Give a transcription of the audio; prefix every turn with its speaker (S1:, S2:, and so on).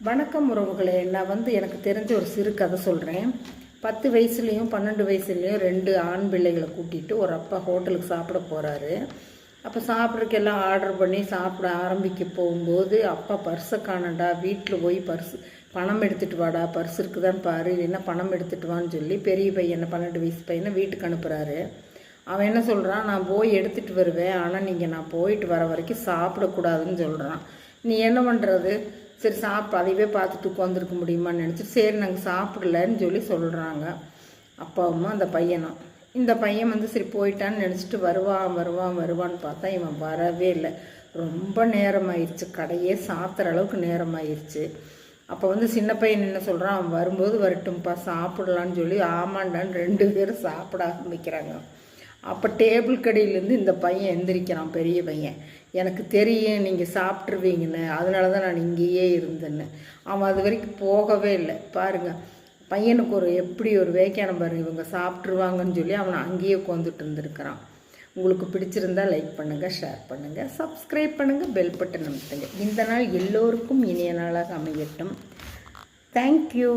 S1: வணக்கம் உறவுகளே. நான் எனக்கு தெரிஞ்ச ஒரு சிறு கதை சொல்கிறேன். 10 வயசுலேயும் 12 வயசுலேயும் 2 ஆண் பிள்ளைகளை கூட்டிகிட்டு ஒரு அப்பா ஹோட்டலுக்கு சாப்பிட போகிறாரு. அப்போ சாப்பிட்றதுக்கெல்லாம் ஆர்டர் பண்ணி சாப்பிட ஆரம்பிக்க போகும்போது அப்பா பர்ஸை காணண்டா, வீட்டில் போய் பணம் எடுத்துகிட்டு வாடா, பர்ஸ் இருக்குதான்னு பாரு, இல்லைன்னா பணம் எடுத்துகிட்டு வான்னு சொல்லி பெரிய பையனை 12 வயசு பையனை வீட்டுக்கு அனுப்புகிறாரு. அவன் என்ன சொல்கிறான், நான் போய் எடுத்துகிட்டு வருவேன், ஆனால் நீங்கள் நான் போயிட்டு வர வரைக்கும் சாப்பிடக்கூடாதுன்னு சொல்கிறான். நீ என்ன பண்ணுறது, சரி அதையவே பார்த்துட்டு உட்காந்துருக்க முடியுமான்னு நினச்சிட்டு சரி நாங்கள் சாப்பிடலன்னு சொல்கிறாங்க அப்பாவும் அந்த பையனும். இந்த பையன் சரி போயிட்டான்னு நினச்சிட்டு வருவான்னு பார்த்தா இவன் வரவே இல்லை. ரொம்ப நேரமாயிருச்சு, கடையே சாத்துற அளவுக்கு நேரமாயிருச்சு. அப்போ சின்ன பையன் என்ன சொல்கிறான், அவன் வரும்போது வரட்டும்ப்பா சாப்பிடலான்னு சொல்லி ஆமாண்டான்னு 2 பேரும் சாப்பிட ஆரம்பிக்கிறாங்க. அப்போ டேபிள் கடையிலேருந்து இந்த பையன் எந்திரிக்கிறான், பெரிய பையன். எனக்கு தெரியும் நீங்கள் சாப்பிட்ருவீங்கன்னு, அதனால தான் நான் இங்கேயே இருந்தேன்னு. அவன் அது வரைக்கும் போகவே இல்லை. பாருங்கள், பையனுக்கு எப்படி ஒரு வேக்கான பாருங்கள், இவங்க சாப்பிட்ருவாங்கன்னு சொல்லி அவனை அங்கேயே உட்காந்துட்டு இருந்திருக்கிறான். உங்களுக்கு பிடிச்சிருந்தால் லைக் பண்ணுங்கள், ஷேர் பண்ணுங்கள், சப்ஸ்கிரைப் பண்ணுங்கள், பெல் பட்டன் அமுத்துங்க. இந்த நாள் எல்லோருக்கும் இனிய நாளாக அமையட்டும். தேங்க்யூ.